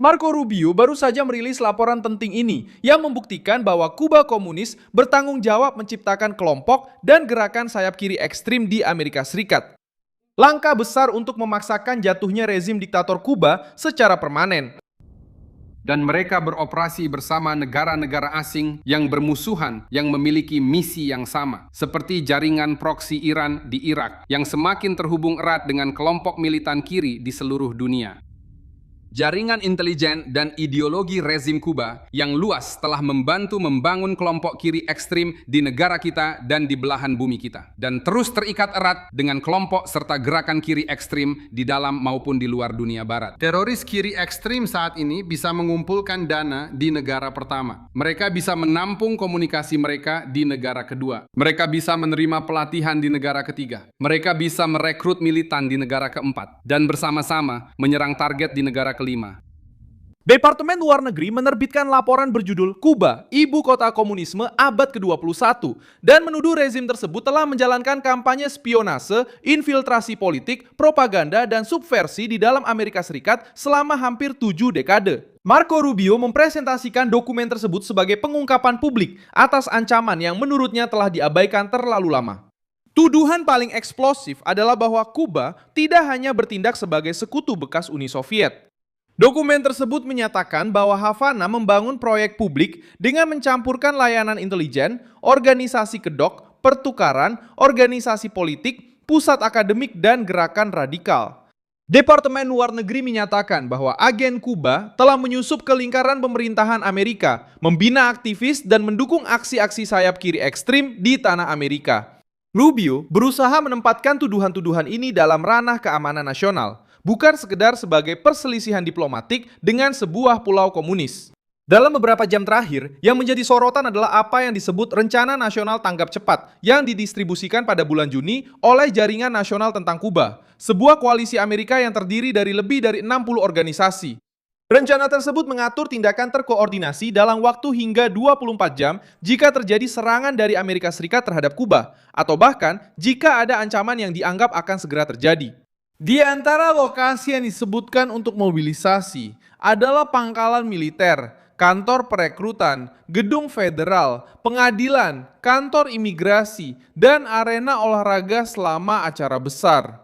Marco Rubio baru saja merilis laporan penting ini yang membuktikan bahwa Kuba komunis bertanggung jawab menciptakan kelompok dan gerakan sayap kiri ekstrim di Amerika Serikat. Langkah besar untuk memaksakan jatuhnya rezim diktator Kuba secara permanen. Dan mereka beroperasi bersama negara-negara asing yang bermusuhan yang memiliki misi yang sama, seperti jaringan proksi Iran di Irak yang semakin terhubung erat dengan kelompok militan kiri di seluruh dunia. Jaringan intelijen dan ideologi rezim Kuba yang luas telah membantu membangun kelompok kiri ekstrim di negara kita dan di belahan bumi kita, dan terus terikat erat dengan kelompok serta gerakan kiri ekstrim di dalam maupun di luar dunia barat. Teroris kiri ekstrim saat ini bisa mengumpulkan dana di negara pertama. Mereka bisa menampung komunikasi mereka di negara kedua. Mereka bisa menerima pelatihan di negara ketiga. Mereka bisa merekrut militan di negara keempat, dan bersama-sama menyerang target di negara kelima. Departemen Luar Negeri menerbitkan laporan berjudul Kuba, Ibu Kota Komunisme Abad ke-21 dan menuduh rezim tersebut telah menjalankan kampanye spionase, infiltrasi politik, propaganda, dan subversi di dalam Amerika Serikat selama hampir 7 dekade. Marco Rubio mempresentasikan dokumen tersebut sebagai pengungkapan publik atas ancaman yang menurutnya telah diabaikan terlalu lama. Tuduhan paling eksplosif adalah bahwa Kuba tidak hanya bertindak sebagai sekutu bekas Uni Soviet. Dokumen tersebut menyatakan bahwa Havana membangun proyek publik dengan mencampurkan layanan intelijen, organisasi kedok, pertukaran, organisasi politik, pusat akademik, dan gerakan radikal. Departemen Luar Negeri menyatakan bahwa agen Kuba telah menyusup ke lingkaran pemerintahan Amerika, membina aktivis, dan mendukung aksi-aksi sayap kiri ekstrim di tanah Amerika. Rubio berusaha menempatkan tuduhan-tuduhan ini dalam ranah keamanan nasional, bukan sekedar sebagai perselisihan diplomatik dengan sebuah pulau komunis. Dalam beberapa jam terakhir, yang menjadi sorotan adalah apa yang disebut Rencana Nasional Tanggap Cepat yang didistribusikan pada bulan Juni oleh Jaringan Nasional Tentang Kuba, sebuah koalisi Amerika yang terdiri dari lebih dari 60 organisasi. Rencana tersebut mengatur tindakan terkoordinasi dalam waktu hingga 24 jam jika terjadi serangan dari Amerika Serikat terhadap Kuba, atau bahkan jika ada ancaman yang dianggap akan segera terjadi. Di antara lokasi yang disebutkan untuk mobilisasi adalah pangkalan militer, kantor perekrutan, gedung federal, pengadilan, kantor imigrasi, dan arena olahraga selama acara besar.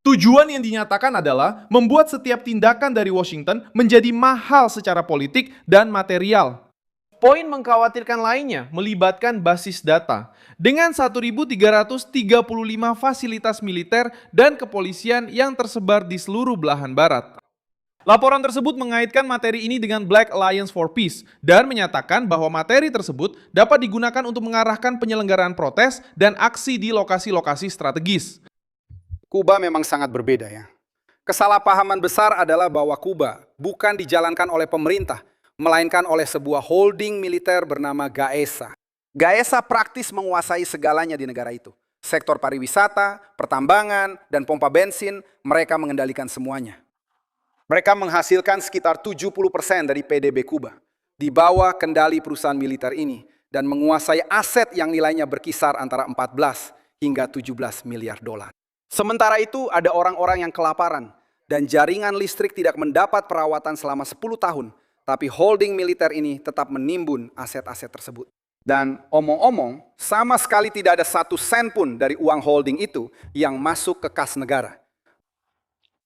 Tujuan yang dinyatakan adalah membuat setiap tindakan dari Washington menjadi mahal secara politik dan material. Poin mengkhawatirkan lainnya melibatkan basis data. Dengan 1.335 fasilitas militer dan kepolisian yang tersebar di seluruh belahan barat. Laporan tersebut mengaitkan materi ini dengan Black Alliance for Peace dan menyatakan bahwa materi tersebut dapat digunakan untuk mengarahkan penyelenggaraan protes dan aksi di lokasi-lokasi strategis. Kuba memang sangat berbeda ya. Kesalahpahaman besar adalah bahwa Kuba bukan dijalankan oleh pemerintah, melainkan oleh sebuah holding militer bernama GAESA. GAESA praktis menguasai segalanya di negara itu. Sektor pariwisata, pertambangan, dan pompa bensin, mereka mengendalikan semuanya. Mereka menghasilkan sekitar 70% dari PDB Kuba di bawah kendali perusahaan militer ini dan menguasai aset yang nilainya berkisar antara 14 hingga 17 miliar dolar. Sementara itu ada orang-orang yang kelaparan dan jaringan listrik tidak mendapat perawatan selama 10 tahun. Tapi holding militer ini tetap menimbun aset-aset tersebut. Dan omong-omong, sama sekali tidak ada 1 sen pun dari uang holding itu yang masuk ke kas negara.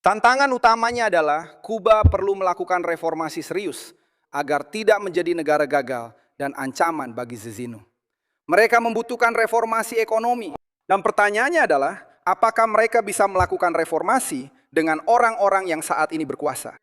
Tantangan utamanya adalah Kuba perlu melakukan reformasi serius agar tidak menjadi negara gagal dan ancaman bagi Zizino. Mereka membutuhkan reformasi ekonomi. Dan pertanyaannya adalah, apakah mereka bisa melakukan reformasi dengan orang-orang yang saat ini berkuasa?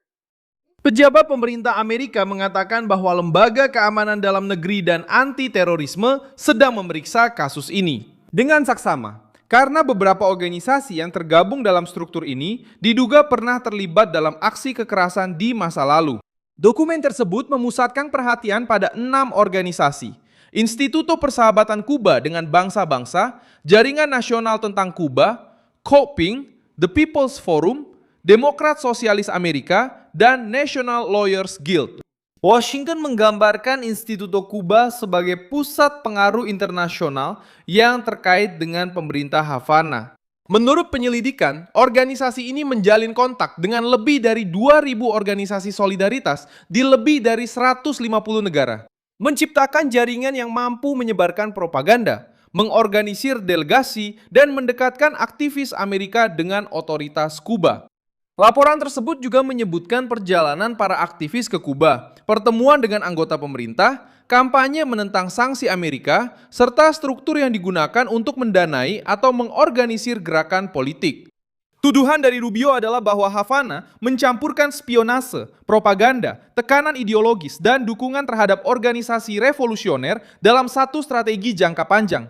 Pejabat pemerintah Amerika mengatakan bahwa Lembaga Keamanan Dalam Negeri dan Anti-Terorisme sedang memeriksa kasus ini. Dengan saksama, karena beberapa organisasi yang tergabung dalam struktur ini diduga pernah terlibat dalam aksi kekerasan di masa lalu. Dokumen tersebut memusatkan perhatian pada 6 organisasi. Instituto Persahabatan Kuba dengan Bangsa-Bangsa, Jaringan Nasional Tentang Kuba, COPING, The People's Forum, Demokrat Sosialis Amerika, dan National Lawyers Guild. Washington menggambarkan Instituto Kuba sebagai pusat pengaruh internasional yang terkait dengan pemerintah Havana. Menurut penyelidikan, organisasi ini menjalin kontak dengan lebih dari 2.000 organisasi solidaritas di lebih dari 150 negara. Menciptakan jaringan yang mampu menyebarkan propaganda, mengorganisir delegasi, dan mendekatkan aktivis Amerika dengan otoritas Kuba. Laporan tersebut juga menyebutkan perjalanan para aktivis ke Kuba, pertemuan dengan anggota pemerintah, kampanye menentang sanksi Amerika, serta struktur yang digunakan untuk mendanai atau mengorganisir gerakan politik. Tuduhan dari Rubio adalah bahwa Havana mencampurkan spionase, propaganda, tekanan ideologis, dan dukungan terhadap organisasi revolusioner dalam satu strategi jangka panjang.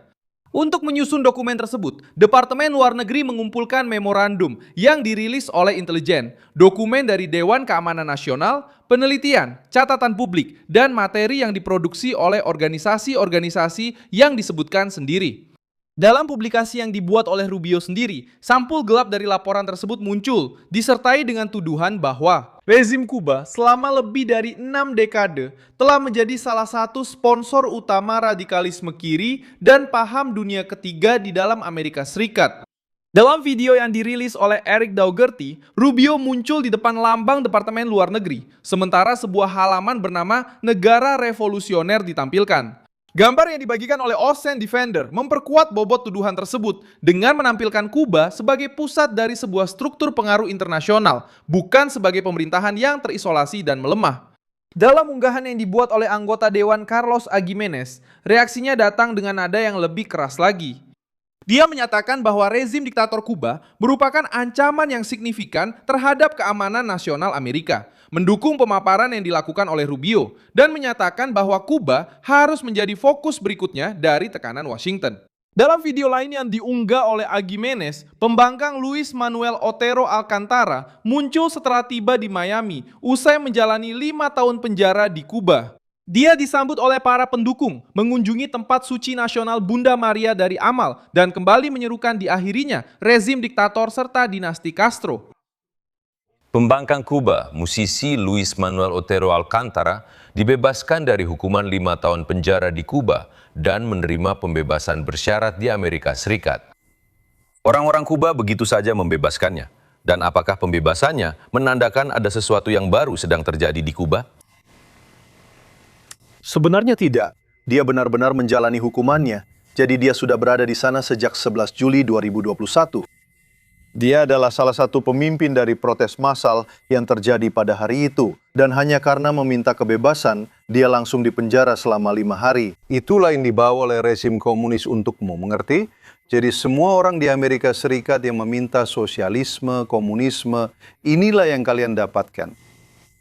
Untuk menyusun dokumen tersebut, Departemen Luar Negeri mengumpulkan memorandum yang dirilis oleh intelijen, dokumen dari Dewan Keamanan Nasional, penelitian, catatan publik, dan materi yang diproduksi oleh organisasi-organisasi yang disebutkan sendiri. Dalam publikasi yang dibuat oleh Rubio sendiri, sampul gelap dari laporan tersebut muncul, disertai dengan tuduhan bahwa rezim Kuba selama lebih dari 6 dekade telah menjadi salah satu sponsor utama radikalisme kiri dan paham dunia ketiga di dalam Amerika Serikat. Dalam video yang dirilis oleh Eric Daugherty, Rubio muncul di depan lambang Departemen Luar Negeri, sementara sebuah halaman bernama Negara Revolusioner ditampilkan. Gambar yang dibagikan oleh Ocean Defender memperkuat bobot tuduhan tersebut dengan menampilkan Kuba sebagai pusat dari sebuah struktur pengaruh internasional, bukan sebagai pemerintahan yang terisolasi dan melemah. Dalam unggahan yang dibuat oleh anggota Dewan Carlos Agimenez, reaksinya datang dengan nada yang lebih keras lagi. Dia menyatakan bahwa rezim diktator Kuba merupakan ancaman yang signifikan terhadap keamanan nasional Amerika, mendukung pemaparan yang dilakukan oleh Rubio, dan menyatakan bahwa Kuba harus menjadi fokus berikutnya dari tekanan Washington. Dalam video lain yang diunggah oleh Agimenez, pembangkang Luis Manuel Otero Alcantara muncul setelah tiba di Miami usai menjalani 5 tahun penjara di Kuba. Dia disambut oleh para pendukung, mengunjungi tempat suci nasional Bunda Maria dari Amal, dan kembali menyerukan diakhirinya rezim diktator serta dinasti Castro. Pembangkang Kuba, musisi Luis Manuel Otero Alcantara, dibebaskan dari hukuman 5 tahun penjara di Kuba dan menerima pembebasan bersyarat di Amerika Serikat. Orang-orang Kuba begitu saja membebaskannya. Dan apakah pembebasannya menandakan ada sesuatu yang baru sedang terjadi di Kuba? Sebenarnya tidak. Dia benar-benar menjalani hukumannya. Jadi dia sudah berada di sana sejak 11 Juli 2021. Dia adalah salah satu pemimpin dari protes massal yang terjadi pada hari itu. Dan hanya karena meminta kebebasan, dia langsung dipenjara selama 5 hari. Itulah yang dibawa oleh rezim komunis untukmu, mengerti? Jadi semua orang di Amerika Serikat yang meminta sosialisme, komunisme, inilah yang kalian dapatkan.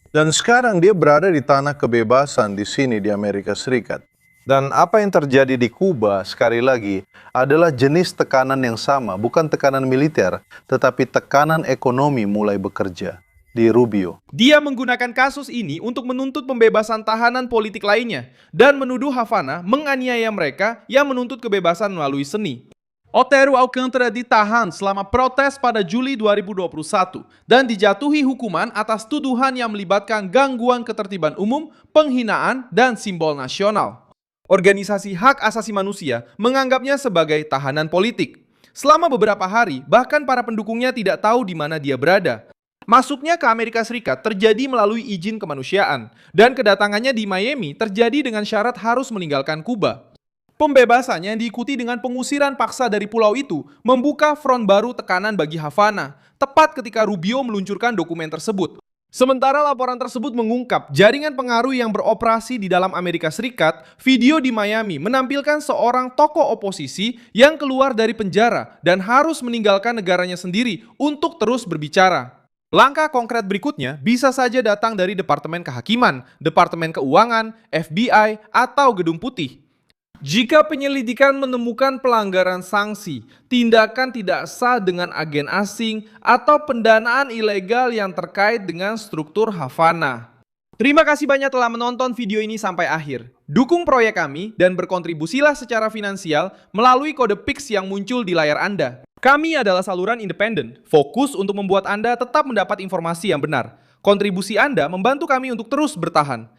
Dan sekarang dia berada di tanah kebebasan di sini di Amerika Serikat. Dan apa yang terjadi di Kuba, sekali lagi, adalah jenis tekanan yang sama, bukan tekanan militer, tetapi tekanan ekonomi mulai bekerja di Rubio. Dia menggunakan kasus ini untuk menuntut pembebasan tahanan politik lainnya dan menuduh Havana menganiaya mereka yang menuntut kebebasan melalui seni. Otero Alcantara ditahan selama protes pada Juli 2021 dan dijatuhi hukuman atas tuduhan yang melibatkan gangguan ketertiban umum, penghinaan, dan simbol nasional. Organisasi hak asasi manusia menganggapnya sebagai tahanan politik. Selama beberapa hari, bahkan para pendukungnya tidak tahu di mana dia berada. Masuknya ke Amerika Serikat terjadi melalui izin kemanusiaan, dan kedatangannya di Miami terjadi dengan syarat harus meninggalkan Kuba. Pembebasannya yang diikuti dengan pengusiran paksa dari pulau itu membuka front baru tekanan bagi Havana, tepat ketika Rubio meluncurkan dokumen tersebut. Sementara laporan tersebut mengungkap jaringan pengaruh yang beroperasi di dalam Amerika Serikat, video di Miami menampilkan seorang tokoh oposisi yang keluar dari penjara dan harus meninggalkan negaranya sendiri untuk terus berbicara. Langkah konkret berikutnya bisa saja datang dari Departemen Kehakiman, Departemen Keuangan, FBI, atau Gedung Putih. Jika penyelidikan menemukan pelanggaran sanksi, tindakan tidak sah dengan agen asing, atau pendanaan ilegal yang terkait dengan struktur Havana. Terima kasih banyak telah menonton video ini sampai akhir. Dukung proyek kami dan berkontribusilah secara finansial melalui kode Pix yang muncul di layar Anda. Kami adalah saluran independen, fokus untuk membuat Anda tetap mendapat informasi yang benar. Kontribusi Anda membantu kami untuk terus bertahan.